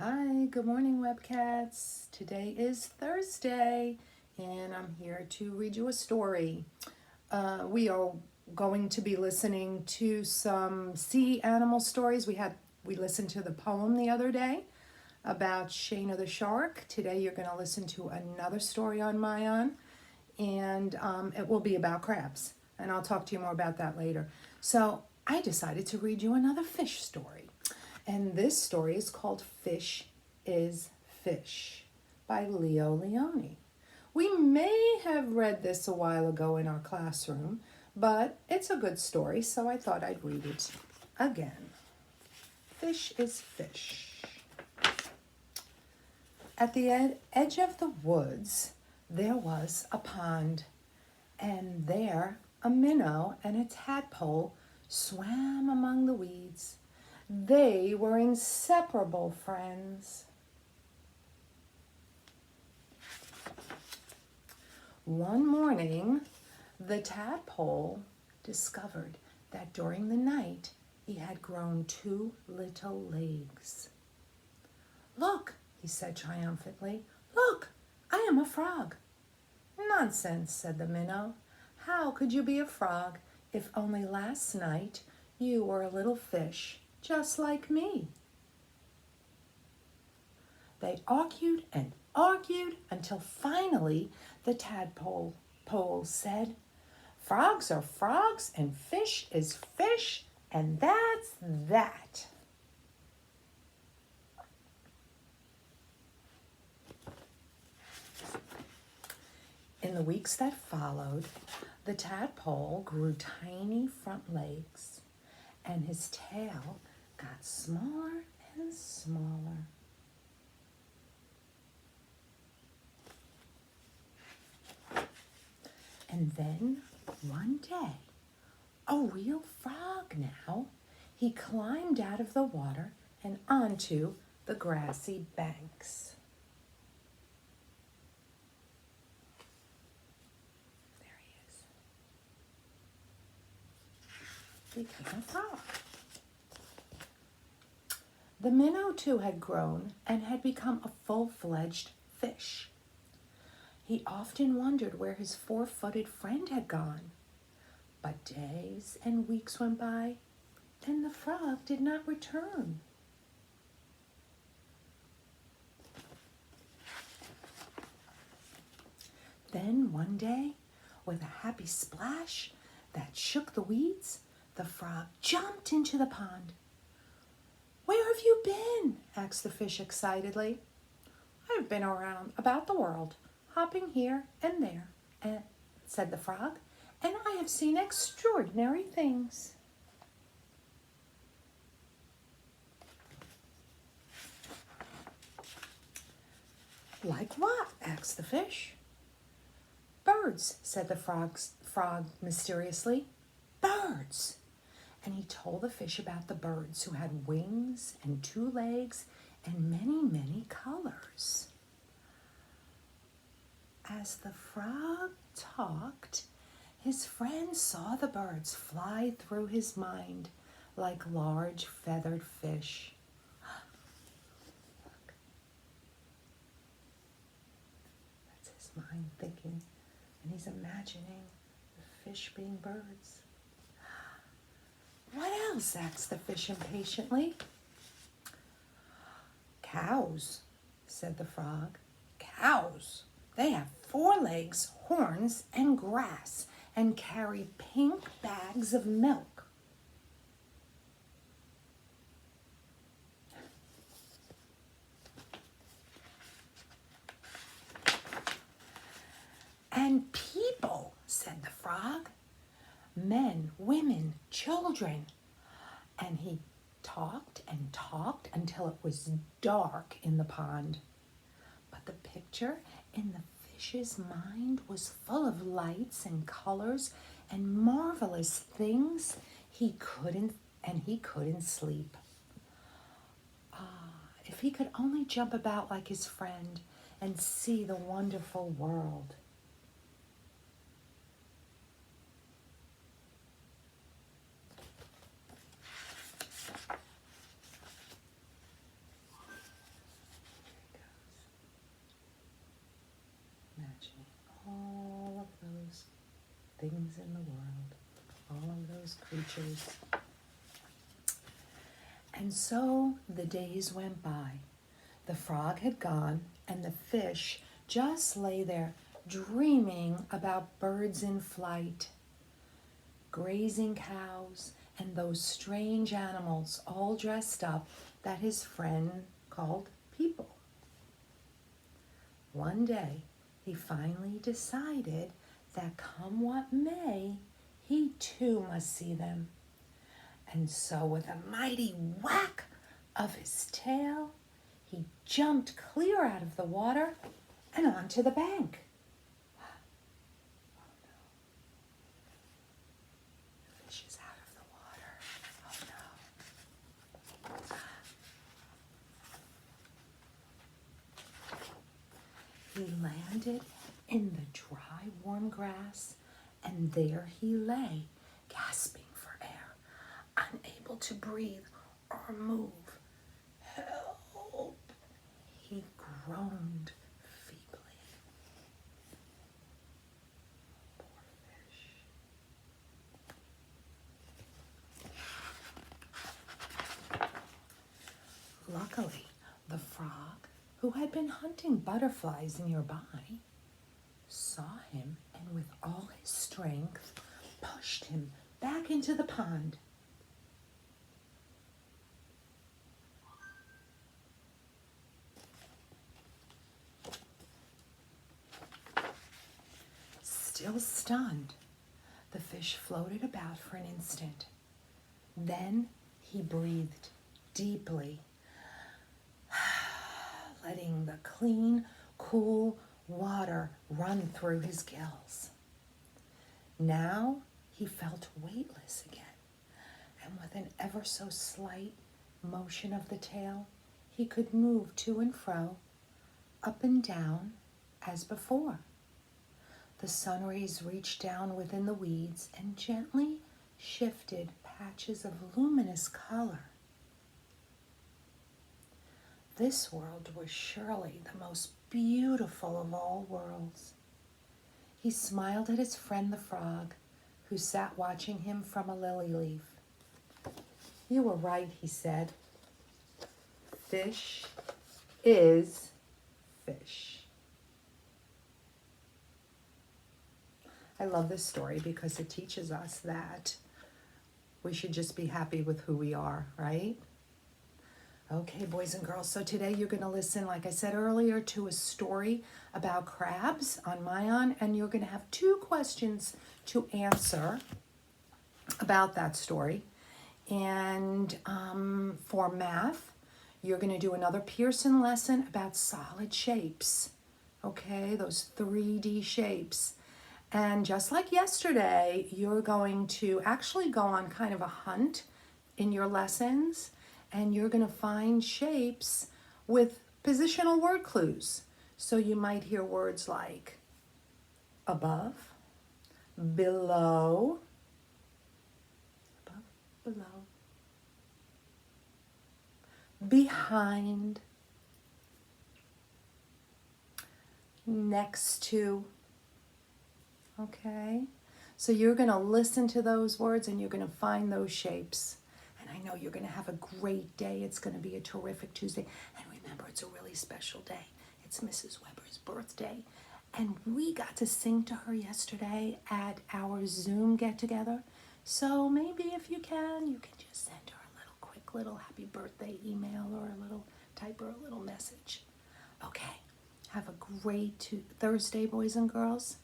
Hi, good morning, Webcats. Today is Thursday, and I'm here to read you a story. We are going to be listening to some sea animal stories. We listened to the poem the other day about Shana the shark. Today, you're going to listen to another story on Mayan, and it will be about crabs. And I'll talk to you more about that later. So, I decided to read you another fish story. And this story is called Fish is Fish by Leo Leone. We may have read this a while ago in our classroom, but it's a good story, so I thought I'd read it again. Fish is Fish. At the edge of the woods, there was a pond, and there a minnow and a tadpole swam among the weeds. They were inseparable friends. One morning, the tadpole discovered that during the night he had grown 2 little legs. "Look," he said triumphantly, "look, I am a frog." "Nonsense," said the minnow. "How could you be a frog if only last night you were a little fish just like me?" They argued and argued until finally the tadpole said, "Frogs are frogs and fish is fish, and that's that." In the weeks that followed, the tadpole grew tiny front legs, and his tail got smaller and smaller. And then one day, a real frog now, he climbed out of the water and onto the grassy banks. There he is. Became a frog. The minnow too had grown and had become a full-fledged fish. He often wondered where his 4-footed friend had gone. But days and weeks went by, and the frog did not return. Then one day, with a happy splash that shook the weeds, the frog jumped into the pond. "Where have you been?" asked the fish excitedly. "I've been around about the world, hopping here and there," said the frog, "and I have seen extraordinary things." "Like what?" asked the fish. "Birds," said the frog mysteriously. "Birds!" And he told the fish about the birds who had wings and 2 legs and many, many colors. As the frog talked, his friend saw the birds fly through his mind like large feathered fish. Look. That's his mind thinking, and he's imagining the fish being birds. "What else?" asked the fish impatiently. "Cows," said the frog. "Cows. They have 4 legs, horns, and grass, and carry pink bags of milk." "And people," said the frog. "Men, women, children." And he talked and talked until it was dark in the pond. But the picture in the fish's mind was full of lights and colors and marvelous things he couldn't sleep. If he could only jump about like his friend and see the wonderful world. things in the world, all of those creatures. And so the days went by. The frog had gone, and the fish just lay there dreaming about birds in flight, grazing cows, and those strange animals all dressed up that his friend called people. One day, he finally decided that come what may, he too must see them. And so with a mighty whack of his tail, he jumped clear out of the water and onto the bank. Oh no. The fish is out of the water. Oh no. He landed in the dry, warm grass, and there he lay, gasping for air, unable to breathe or move. Help! He groaned feebly. Poor fish. Luckily, the frog, who had been hunting butterflies nearby, saw him and with all his strength pushed him back into the pond. Still stunned, the fish floated about for an instant. Then he breathed deeply, letting the clean, cool water run through his gills. Now he felt weightless again, and with an ever so slight motion of the tail, he could move to and fro, up and down, as before. The sun rays reached down within the weeds and gently shifted patches of luminous color. This world was surely the most beautiful of all worlds. He smiled at his friend the frog, who sat watching him from a lily leaf. "You were right," he said. "Fish is fish." I love this story because it teaches us that we should just be happy with who we are, right? Okay, boys and girls, so today you're going to listen, like I said earlier, to a story about crabs on Mayan, and you're going to have 2 questions to answer about that story. And for math, you're going to do another Pearson lesson about solid shapes, okay, those 3D shapes. And just like yesterday, you're going to actually go on kind of a hunt in your lessons, and you're going to find shapes with positional word clues. So you might hear words like above, below, above, below, behind, next to. Okay, so you're going to listen to those words and you're going to find those shapes. And I know you're going to have a great day. It's going to be a terrific Tuesday. And remember, it's a really special day. It's Mrs. Weber's birthday. And we got to sing to her yesterday at our Zoom get-together. So maybe if you can just send her a little quick little happy birthday email or a little type her a little message. Okay, have a great Thursday, boys and girls.